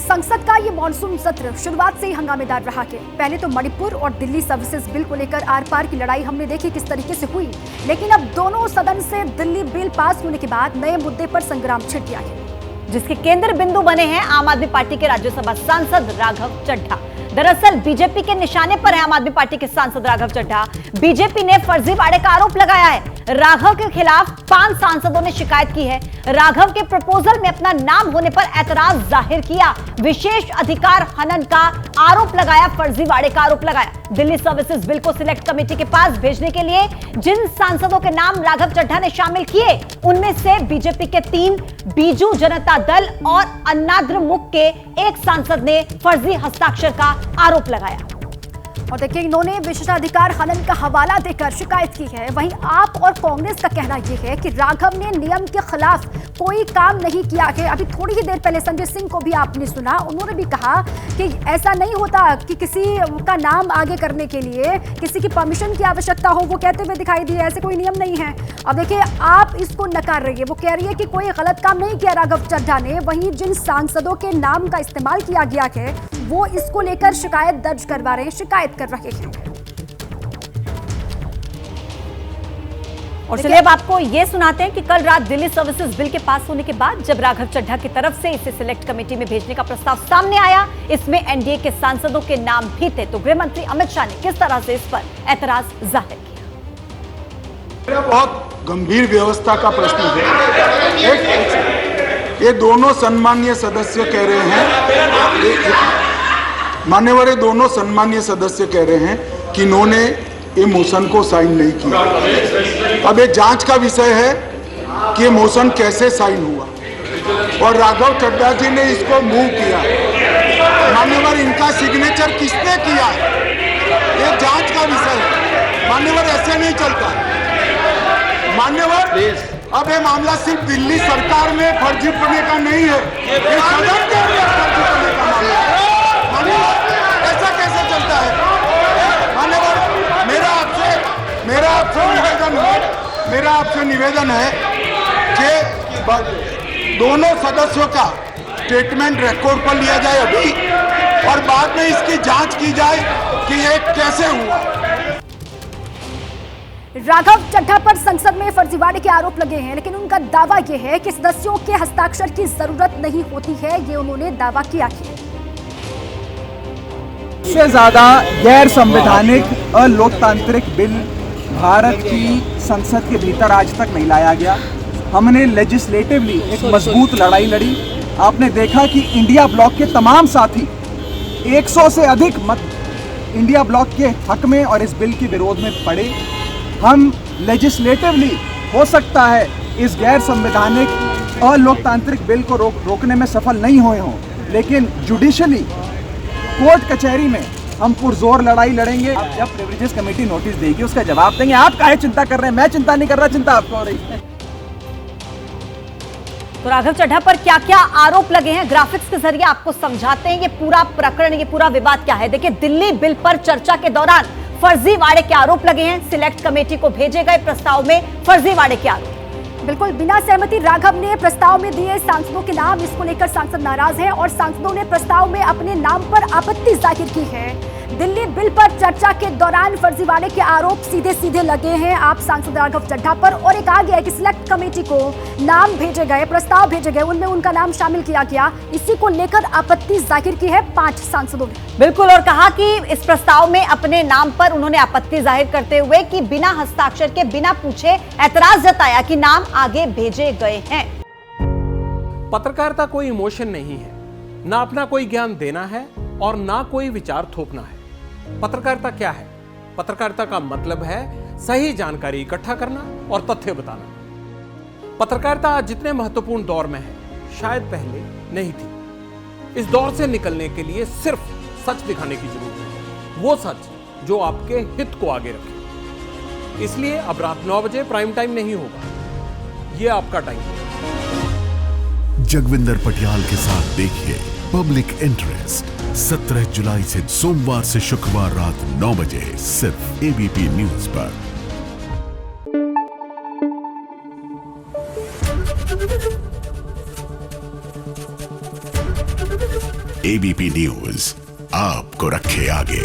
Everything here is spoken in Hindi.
संसद का ये मॉनसून सत्र शुरुआत से ही हंगामेदार रहा है। पहले तो मणिपुर और दिल्ली सर्विसेज बिल को लेकर आर पार की लड़ाई हमने देखी किस तरीके से हुई, लेकिन अब दोनों सदन से दिल्ली बिल पास होने के बाद नए मुद्दे पर संग्राम छिड़ गया है, जिसके केंद्र बिंदु बने हैं आम आदमी पार्टी के राज्यसभा सांसद राघव चड्ढा। दरअसल बीजेपी के निशाने पर है आम आदमी पार्टी के सांसद राघव चड्ढा। बीजेपी ने फर्जीवाड़े का आरोप लगाया है। राघव के खिलाफ 5 सांसदों ने शिकायत की है। राघव के प्रपोजल में अपना नाम होने पर ऐतराज जाहिर किया, विशेष अधिकार हनन का आरोप लगाया, फर्जीवाड़े का आरोप लगाया। दिल्ली सर्विसेज बिल को सिलेक्ट कमेटी के पास भेजने के लिए जिन सांसदों के नाम राघव चड्ढा ने शामिल किए, उनमें से बीजेपी के 3, बीजू जनता दल और अन्नाद्रमुक के 1 सांसद ने फर्जी हस्ताक्षर का आरोप लगाया। और देखिए, इन्होंने विशेषाधिकार हनन का हवाला देकर शिकायत की है। वहीं आप और कांग्रेस का कहना यह है कि राघव ने नियम के खिलाफ कोई काम नहीं किया है। अभी थोड़ी ही देर पहले संजय सिंह को भी आपने सुना, उन्होंने भी कहा कि ऐसा नहीं होता कि किसी का नाम आगे करने के लिए किसी की परमिशन की आवश्यकता हो, वो कहते हुए दिखाई दिए ऐसे कोई नियम नहीं है। अब देखिए, आप इसको नकार रही है, वो कह रही है कि कोई गलत काम नहीं किया राघव चड्ढा ने। वहीं जिन सांसदों के नाम का इस्तेमाल किया गया है वो इसको लेकर शिकायत दर्ज करवा रहे हैं, शिकायत कर रहे हैं। और चलिए अब आपको यह सुनाते हैं कि कल रात दिल्ली सर्विसेज बिल के पास होने के बाद जब राघव चड्ढा की तरफ से इसे सिलेक्ट कमेटी में भेजने का प्रस्ताव सामने आया, इसमें एनडीए के सांसदों के नाम भी थे, तो गृह मंत्री अमित शाह ने किस तरह से इस पर ऐतराज जाहिर किया। बहुत गंभीर व्यवस्था का प्रश्न है। ये दोनों सम्मानीय सदस्य कह रहे हैं, मान्यवर दोनों सम्मानीय सदस्य कह रहे हैं कि इन्होंने ये मोशन को साइन नहीं किया। अब ये जांच का विषय है कि ये मोशन कैसे साइन हुआ और राघव चड्ढा जी ने इसको मूव किया। मान्यवर, इनका सिग्नेचर किसने किया है, ये जांच का विषय है। मान्यवर, ऐसे नहीं चलता। मान्यवर, अब ये मामला सिर्फ दिल्ली सरकार में फर्जीपने का नहीं है, ये सदन के अंदर फर्जीपने का मामला है। मान्यवर, ऐसा कैसे चलता है? मान्यवर, मेरा आपसे निवेदन है कि दोनों सदस्यों का स्टेटमेंट रिकॉर्ड पर लिया जाए अभी, और बाद में इसकी जांच की जाए कि ये कैसे हुआ। राघव चड्ढा पर संसद में फर्जीवाड़े के आरोप लगे हैं, लेकिन उनका दावा यह है कि सदस्यों के हस्ताक्षर की जरूरत नहीं होती है, ये उन्होंने दावा किया है। सबसे ज्यादा गैर संवैधानिक अलोकतांत्रिक बिल भारत की संसद के भीतर आज तक नहीं लाया गया। हमने लेजिस्लेटिवली एक मजबूत लड़ाई लड़ी। आपने देखा कि इंडिया ब्लॉक के तमाम साथी 100 से अधिक मत इंडिया ब्लॉक के हक में और इस बिल के विरोध में पड़े। हम लेजिस्लेटिवली हो सकता है इस गैर संवैधानिक अलोकतांत्रिक बिल को रोकने में सफल नहीं हुए हों, लेकिन जुडिशली कोर्ट कचहरी में हम पुरजोर लड़ाई लड़ेंगे। जब प्रिविलेजेस कमेटी नोटिस देगी उसका जवाब देंगे। आप काहे चिंता कर रहे हैं? मैं चिंता नहीं कर रहा, चिंता आपको हो रही है। तो राघव चड्ढा पर क्या क्या आरोप लगे हैं, ग्राफिक्स के जरिए आपको समझाते हैं। ये पूरा प्रकरण, ये पूरा विवाद क्या है। देखिए, दिल्ली बिल पर चर्चा के दौरान फर्जीवाड़े के आरोप लगे हैं। सिलेक्ट कमेटी को भेजे गए प्रस्ताव में फर्जीवाड़े के आरोप। बिल्कुल बिना सहमति राघव ने प्रस्ताव में दिए सांसदों के नाम, इसको लेकर सांसद नाराज हैं और सांसदों ने प्रस्ताव में अपने नाम पर आपत्ति जाहिर की है। दिल्ली बिल पर चर्चा के दौरान फर्जीवाड़े के आरोप सीधे सीधे लगे हैं आप सांसद राघव चड्ढा पर, और एक आ गया कि सिलेक्ट कमेटी को नाम भेजे गए, प्रस्ताव भेजे गए, उनमें उनका नाम शामिल किया गया। इसी को लेकर आपत्ति जाहिर की है 5 सांसदों ने। बिल्कुल, और कहा कि इस प्रस्ताव में अपने नाम पर उन्होंने आपत्ति जाहिर करते हुए कि बिना हस्ताक्षर के, बिना पूछे ऐतराज जताया कि नाम आगे भेजे गए हैं। पत्रकारिता कोई इमोशन नहीं है, ना अपना कोई ज्ञान देना है और ना कोई विचार थोपना है। पत्रकारिता क्या है? पत्रकारिता का मतलब है सही जानकारी इकट्ठा करना और तथ्य बताना। पत्रकारिता आज जितने महत्वपूर्ण दौर में है, शायद पहले नहीं थी। इस दौर से निकलने के लिए सिर्फ सच दिखाने की जरूरत है, वो सच जो आपके हित को आगे रखे। इसलिए अब रात 9 बजे प्राइम टाइम नहीं होगा, ये आपका टाइम है। जगविंदर पटियाल के साथ देखिए पब्लिक इंटरेस्ट 17 जुलाई से सोमवार से शुक्रवार रात 9 बजे सिर्फ एबीपी न्यूज पर। एबीपी न्यूज आपको रखे आगे।